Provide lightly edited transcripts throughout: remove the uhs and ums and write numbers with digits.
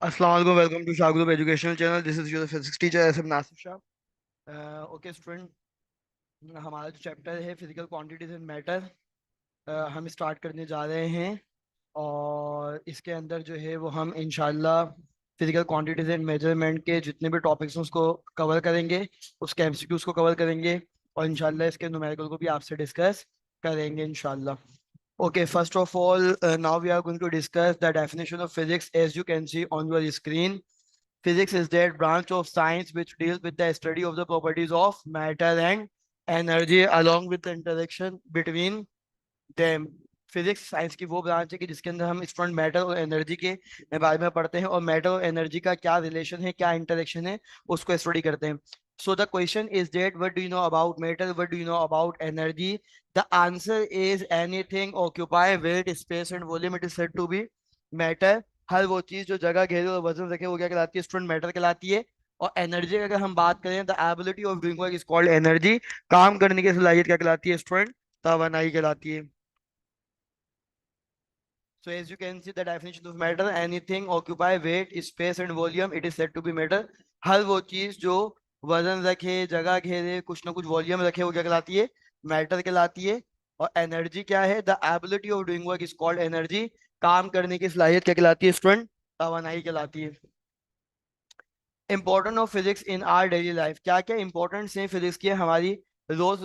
अस्सलाम वालेकुम, welcome to Shah group educational channel. This is your physics teacher S M Nasif Shah. Okay student, हमारा जो chapter है फिजिकल क्वांटिटीज एंड मैटर, हम start करने जा रहे हैं। और इसके अंदर जो है वो हम इंशाल्लाह फिजिकल क्वांटिटीज एंड मेजरमेंट के जितने भी टॉपिक्स हैं उसको कवर करेंगे, उसके एमसीक्यूज को कवर करेंगे, और इंशाल्लाह इसके न्यूमेरिकल को भी आपसे डिस्कस करेंगे इंशाल्लाह। Okay, first of all, now we are going to discuss the definition of physics. As you can see on your screen, physics is that branch of science which deals with the study of the properties of matter and energy along with the interaction between them. Physics science की वो branch है कि जिसके अंदर हम student matter और energy के बारे में पढ़ते हैं, और मैटर और एनर्जी का क्या रिलेशन है, क्या इंटरेक्शन है, उसको स्टडी करते हैं। So the question is that what do you know about matter? What do you know about energy? The answer is anything occupy weight, space and volume. It is said to be matter. हर वो चीज जो जगह घेरे और वजन रखे वो क्या कहलाती है? स्टूडेंट मैटर कहलाती है। और एनर्जी की अगर हम बात करें, the ability of doing work is called energy. काम करने की सलाहियत क्या कहलाती है स्टूडेंट? तवानाई कहलाती है। So as you can see the definition of matter, anything occupy weight, space and volume, it is said to be matter. हर वो चीज जो वजन रखे, जगह घेरे, कुछ ना कुछ वॉल्यूम रखे, वो क्या कहलाती है? मैटर कहलाती है। और एनर्जी क्या है? The ability of doing work is called energy. काम करने की सलाहियत क्या कहलाती है स्टूडेंट? तवानाई कहलाती है। Important of physics in are daily life, क्या क्या इंपॉर्टेंट्स हैं फिजिक्स की हमारी रोज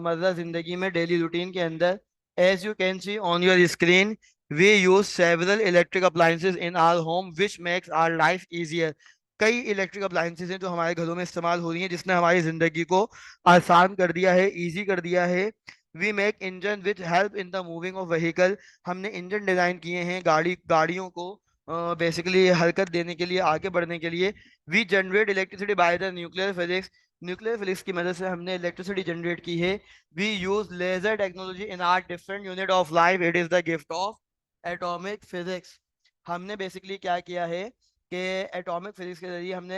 मर्रा जिंदगी में, डेली रूटीन के अंदर। As you can see on your screen, we use several electric appliances in our home which makes our life easier. कई इलेक्ट्रिक अप्लायंसेस हैं जो हमारे घरों में इस्तेमाल हो रही हैं, जिसने हमारी जिंदगी को आसान कर दिया है, इजी कर दिया है। We make engine which help in the moving of vehicle, हमने इंजन डिजाइन किए हैं गाड़ियों को बेसिकली हरकत देने के लिए, आगे बढ़ने के लिए। We generate electricity by the nuclear physics, nuclear physics की मदद से हमने इलेक्ट्रिसिटी जनरेट की है। We use laser technology in our different unit of life, it is the gift of atomic physics. हमने बेसिकली क्या किया है कि एटॉमिक फिजिक्स के जरिए हमने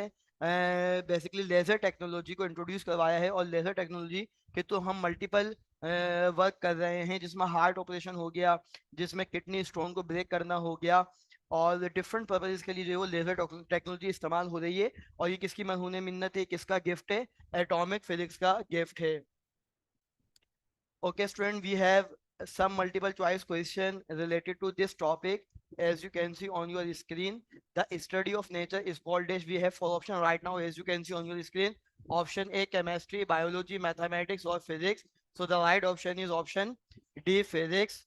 बेसिकली लेजर टेक्नोलॉजी को इंट्रोड्यूस करवाया है। और लेजर टेक्नोलॉजी के तो हम मल्टीपल वर्क कर रहे हैं, जिसमें हार्ट ऑपरेशन हो गया, जिसमें किडनी स्टोन को ब्रेक करना हो गया, और डिफरेंट पर्पजेस के लिए जो है वो लेजर टेक्नोलॉजी इस्तेमाल हो रही है। और ये किसकी मरहून मिन्नत है, किसका गिफ्ट है? एटॉमिक फिजिक्स का गिफ्ट है। Okay, student, we have some multiple choice question related to this topic. As you can see on your screen, the study of nature is called dash. We have four options right now, as you can see on your screen. Option A, chemistry, biology, mathematics, or physics. So the right option is option D, physics.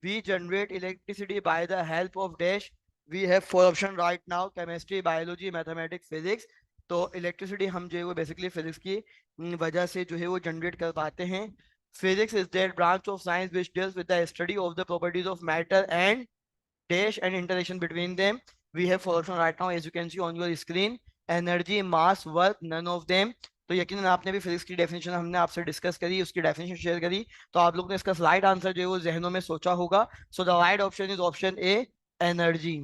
We generate electricity by the help of dash. We have four options right now: chemistry, biology, mathematics, physics. तो electricity हम जो है वो basically physics की वजह से जो है वो जनरेट कर पाते हैं। Physics is that branch of science which deals with the study of the properties of matter and dash and interaction between them. We have four options right now, as you can see on your screen: energy, mass, work, none of them. तो यकीनन आपने भी physics की definition हमने आपसे discuss करी, उसकी definition share करी, तो आप लोग ने इसका राइट आंसर जो है वो जहनों में सोचा होगा। So the right option is option A, energy.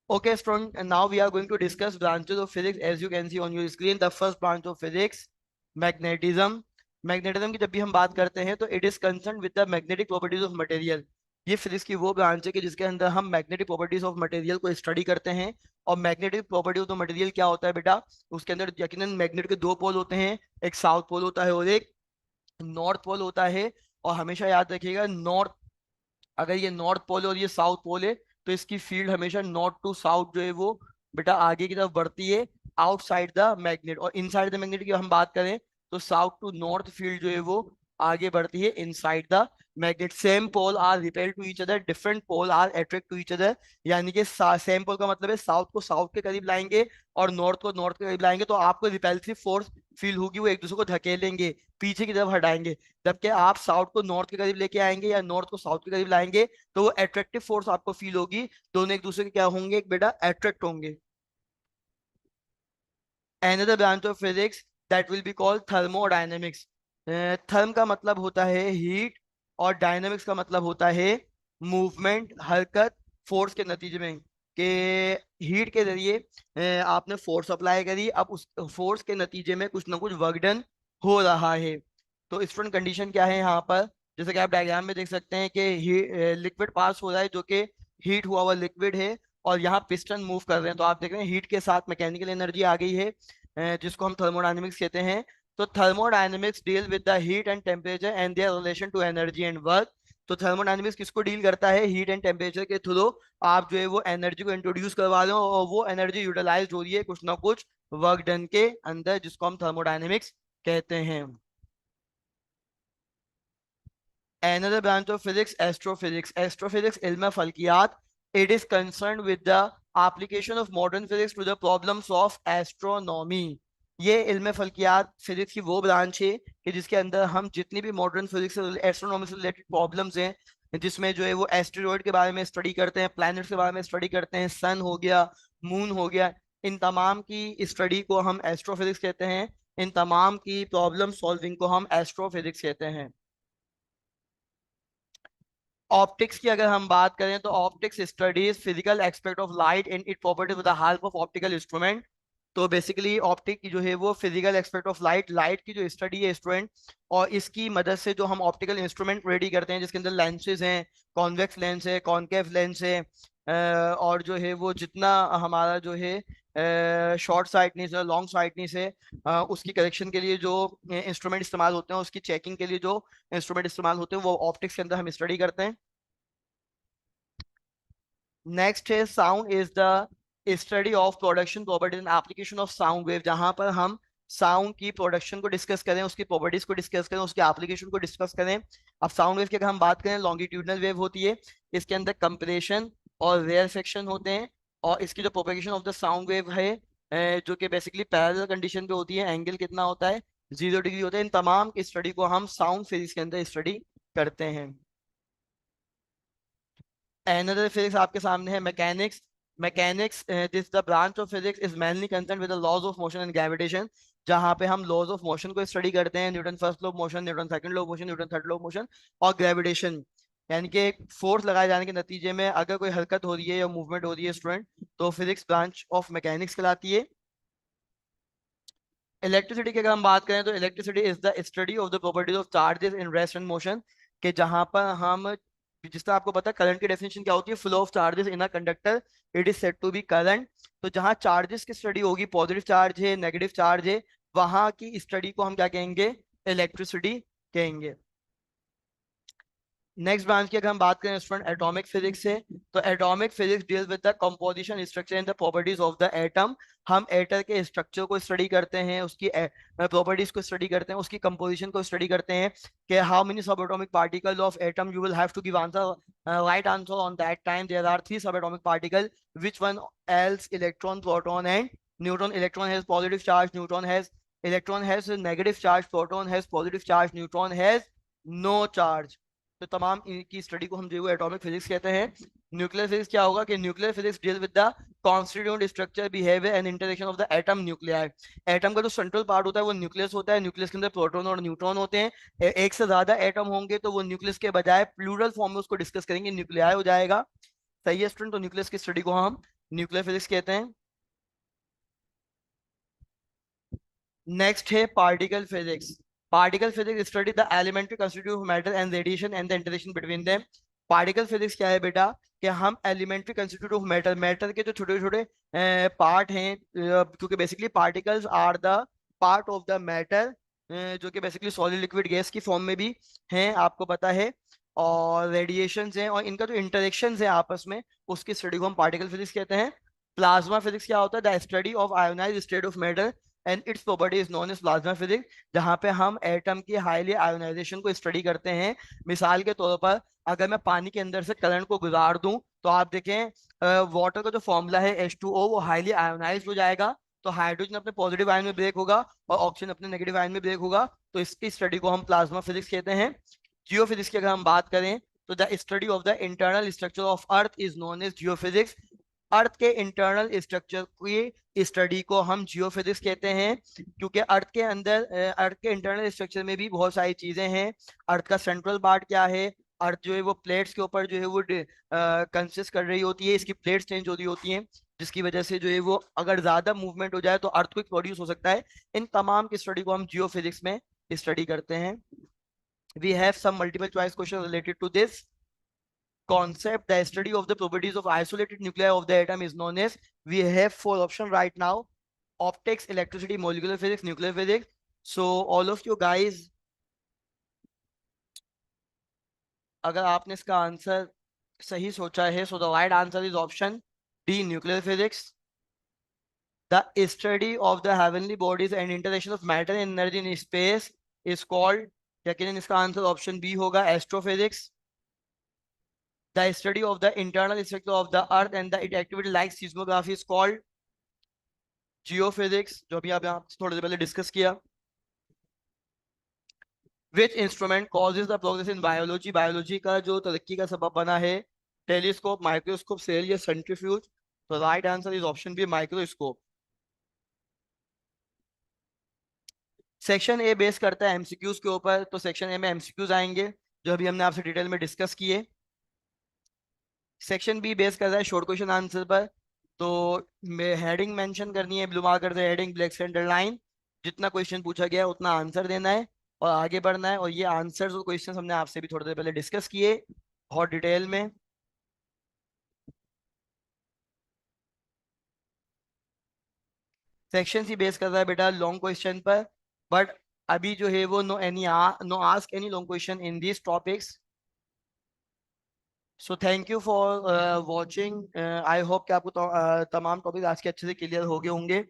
Okay, strong. And now we are going to discuss branches of physics. As you can see on your screen, the first branch of physics, magnetism. Magnetism की जब भी हम बात करते हैं तो it is concern with the magnetic properties of material. ये physics की वो ब्रांच है कि जिसके अंदर हम मैग्नेटिक प्रॉपर्टीज ऑफ मटेरियल को स्टडी करते हैं। और magnetic property of the material क्या होता है बेटा? उसके अंदर यकीनन मैग्नेट के दो पोल होते हैं, एक साउथ पोल होता है और एक नॉर्थ पोल होता है। और हमेशा याद रखिएगा, नॉर्थ, अगर ये नॉर्थ पोल है और ये साउथ पोल है, तो इसकी फील्ड हमेशा नॉर्थ टू साउथ जो है वो बेटा आगे की तरफ बढ़ती है, आउटसाइड द मैग्नेट। और इनसाइड द मैग्नेट की हम बात करें तो साउथ टू नॉर्थ फील्ड जो है वो आगे बढ़ती है inside the magnet. Same pole are repel to each other, different pole are attract to each other. यानी कि सेम पोल का मतलब है साउथ को साउथ के करीब लाएंगे और नॉर्थ को नॉर्थ के करीब लाएंगे, तो आपको रिपेल्सिव फोर्स फील होगी, वो एक दूसरे को धकेलेंगे, पीछे की तरफ हटाएंगे। जबकि आप साउथ को नॉर्थ के करीब लेके आएंगे या नॉर्थ को साउथ के करीब लाएंगे, तो वो अट्रैक्टिव फोर्स आपको फील होगी, दोनों एक दूसरे के क्या होंगे? एक बेटा अट्रैक्ट होंगे। Another branch of physics that will be called thermodynamics. Therm का मतलब होता है हीट, और डायनामिक्स का मतलब होता है मूवमेंट, हरकत, फोर्स के नतीजे में। कि हीट के जरिए आपने फोर्स अप्लाई करी, अब उस फोर्स के नतीजे में कुछ ना कुछ वर्क डन हो रहा है। तो स्टूडेंट कंडीशन क्या है यहाँ पर? जैसे कि आप डायग्राम में देख सकते हैं कि लिक्विड पास हो रहा है जो कि हीट हुआ हुआ लिक्विड है और यहाँ पिस्टन मूव कर रहे हैं, तो आप देख रहे हैं हीट के साथ मैकेनिकल एनर्जी आ गई है, जिसको हम थर्मोडायनेमिक्स कहते हैं। तो thermodynamics deal with the heat and temperature and their relation to energy and work. तो थर्मोडायनेमिक्स किसको डील करता है? हीट एंड टेम्परेचर के थ्रू आप जो है वो एनर्जी को इंट्रोड्यूस करवा रहे हो और वो एनर्जी यूटिलाइज हो रही है कुछ ना कुछ वर्क डन के अंदर, जिसको हम थर्मोडायनेमिक्स कहते हैं। Another branch of physics, astrophysics. Astrophysics, ilm falkiyat. It is concerned with the application of modern physics to the problems of astronomy. ये इल्म फल्कियात फिजिक्स की वो ब्रांच है कि जिसके अंदर हम जितनी भी मॉडर्न फिजिक्स एस्ट्रोनॉमी से रिलेटेड प्रॉब्लम्स हैं, जिसमें जो है वो एस्टेरॉइड के बारे में स्टडी करते हैं, प्लैनेट्स के बारे में स्टडी करते हैं, सन हो गया, मून हो गया, इन तमाम की स्टडी को हम एस्ट्रोफिजिक्स कहते हैं। इन तमाम की प्रॉब्लम सॉल्विंग को हम एस्ट्रोफिजिक्स कहते हैं। ऑप्टिक्स की अगर हम बात करें तो optics studies physical aspect of light and it properties with the help of optical instrument. तो बेसिकली ऑप्टिक की जो है वो physical aspect of light, light की जो स्टडी है स्टूडेंट, और इसकी मदद से जो हम ऑप्टिकल इंस्ट्रूमेंट रेडी करते हैं जिसके अंदर लेंसेज हैं, कॉन्वेक्स लेंस है, कॉनकेव लेंस है, और जो है वो जितना हमारा जो है शॉर्ट साइटनेस है, लॉन्ग साइटनेस है, उसकी करेक्शन के लिए जो इंस्ट्रूमेंट इस्तेमाल होते हैं, उसकी चेकिंग के लिए जो इंस्ट्रूमेंट इस्तेमाल होते हैं, वो ऑप्टिक्स के अंदर हम स्टडी करते हैं। नेक्स्ट है sound is the study of production properties and application of sound wave, जहां पर हम साउंड की प्रोडक्शन को डिस्कस करें, उसकी प्रॉपर्टीज को डिस्कस करें, उसके एप्लीकेशन को डिस्कस करें। अब साउंड वेव की अगर हम बात करें, लॉन्गिट्यूडनल वेव होती है, इसके अंदर कंप्रेशन और रेयरफेक्शन होते हैं, और इसकी जो propagation of the sound wave है जो कि बेसिकली पैरेलल कंडीशन पे होती है, एंगल कितना होता है? 0 डिग्री होता है। इन तमाम की स्टडी को हम साउंड फिजिक्स के अंदर स्टडी करते हैं। Another physics आपके सामने है mechanics. Mechanics this the branch of physics is mainly concern with the laws of motion and gravitation, जहां पे हम लॉज ऑफ मोशन को स्टडी करते हैं, Newton first law of motion, Newton second law of motion, Newton third law of motion, और gravitation, यानी कि force लगाए जाने के नतीजे में अगर कोई हरकत हो रही है या मूवमेंट हो रही है स्टूडेंट, तो फिजिक्स ब्रांच ऑफ मैकेनिक्स कहलाती है। इलेक्ट्रिसिटी की अगर हम बात करें तो electricity is the study of the properties of charges in rest and motion, के जहां पर हम, जिस तरह आपको पता है करंट की डेफिनेशन क्या होती है, flow of charges in a conductor, it is said to be current. तो जहां चार्जेस की स्टडी होगी, पॉजिटिव चार्ज है, नेगेटिव चार्ज है, वहां की स्टडी को हम क्या कहेंगे? इलेक्ट्रिसिटी कहेंगे। नेक्स्ट ब्रांच की अगर हम बात करें स्टूडेंट, एटॉमिक फिजिक्स से, तो atomic physics deal with the composition, structure and the properties of the atom. हम एटम के स्ट्रक्चर को स्टडी करते हैं, उसकी प्रॉपर्टीज को स्टडी करते हैं, उसकी कंपोजिशन को स्टडी करते हैं कि how many subatomic particle of atom, you will have to give answer, right answer on that time. There are 3 subatomic particle, which one else? Electron, proton and neutron. Electron has positive charge, electron has negative charge, proton has positive charge, neutron has no charge. तो तमाम इनकी study को हम जो है atomic physics कहते हैं। Nuclear physics क्या होगा कि nuclear physics deal with the constituent structure, behaviour and interaction of the atom nuclear. Atom का जो सेंट्रल पार्ट होता है वो न्यूक्लियस होता है, न्यूक्लियस के अंदर प्रोटॉन और न्यूट्रॉन होते हैं। एक से ज्यादा एटम होंगे तो वो न्यूक्लियस के बजाय प्लूरल फॉर्म में उसको डिस्कस करेंगे, न्यूक्लियाई हो जाएगा। सही है स्टूडेंट, तो न्यूक्लियस की स्टडी को हम न्यूक्लियर फिजिक्स कहते हैं। नेक्स्ट है particle physics. Particle physics study the elementary constituent of matter and radiation and the interaction between them. Particle physics क्या है बेटा? कि हम elementary constituent of matter, matter के जो छोटे छोटे पार्ट हैं, क्योंकि basically particles are the part of the matter, जो कि बेसिकली सॉलिड लिक्विड गैस की फॉर्म में भी हैं, आपको पता है, और रेडिएशंस हैं, और इनका जो इंटरेक्शंस है आपस में, उसकी स्टडी को हम पार्टिकल फिजिक्स कहते हैं। प्लाज्मा फिजिक्स क्या होता है? The study of ionised state of matter and its property is known as plasma physics, जहाँ पे हम एटम की हाईली आयोनाइजेशन को स्टडी करते हैं। मिसाल के तौर पर अगर मैं पानी के अंदर से करंट को गुजार दूं, तो आप देखें वाटर का जो फॉर्मूला है H2O, वो हाईली आयोनाइज हो जाएगा, तो हाइड्रोजन अपने पॉजिटिव आयन में ब्रेक होगा और ऑक्सीजन अपने नेगेटिव आयन में ब्रेक होगा, तो इसकी स्टडी को हम प्लाज्मा फिजिक्स कहते हैं। जियो फिजिक्स की अगर हम बात करें तो the study of the internal structure of earth is known as geophysics. Earth के इंटरनल स्ट्रक्चर की स्टडी को हम जियोफिजिक्स कहते हैं, क्योंकि अर्थ के अंदर अर्थ के इंटरनल स्ट्रक्चर में भी बहुत सारी चीजें हैं। अर्थ का सेंट्रल पार्ट क्या है? अर्थ जो है वो प्लेट्स के ऊपर जो है वो कंसिस्ट कर रही होती है, इसकी प्लेट्स चेंज हो रही होती हैं, जिसकी वजह से जो है वो अगर ज्यादा मूवमेंट हो जाए तो अर्थक्वेक प्रोड्यूस हो सकता है। इन तमाम की स्टडी को हम जियोफिजिक्स में स्टडी करते हैं। We have some multiple choice question related to this. concept, the study of the properties of isolated nuclei of the atom is known as, we have four options right now: optics, electricity, molecular physics, nuclear physics. So all of you guys, अगर आपने इसका answer सही सोचा है, so the right answer is option D, nuclear physics. The study of the heavenly bodies and interaction of matter and energy in space is called, यकीनन इसका answer option B होगा, astrophysics. The study of the internal structure of the earth and the its activity like seismography is called geophysics, जो अभी आप यहाँ थोड़ी देर पहले discuss किया. Which instrument causes the progress in biology? Biology का जो तरक्की का सबब बना है, टेलीस्कोप, माइक्रोस्कोप, सेल या सेंट्रीफ्यूज. तो right answer is option B, microscope. Section A base करता है एमसीक्यूज के ऊपर, तो सेक्शन ए में एमसीक्यूज आएंगे जो अभी हमने आपसे डिटेल में डिस्कस किए. सेक्शन बी बेस करता है शॉर्ट क्वेश्चन आंसर पर. तो हेडिंग मेंशन करनी है, ब्लू मार्क करते हैं हेडिंग, ब्लैक सेंटर लाइन. जितना क्वेश्चन पूछा गया है उतना आंसर देना है और आगे बढ़ना है. और ये आंसर्स और क्वेश्चन हमने आपसे भी थोड़ी देर पहले डिस्कस किए बहुत डिटेल में. सेक्शन सी बेस कर रहा है बेटा लॉन्ग क्वेश्चन पर, बट अभी जो है वो know ask any long question in this topics. So thank you for watching. I hope कि आपको तमाम टॉपिक आज के अच्छे से क्लियर हो गए होंगे.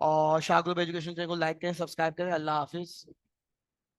और शाह ग्रुप एजुकेशन चैनल को लाइक करें, सब्सक्राइब करें. अल्लाह हाफिज.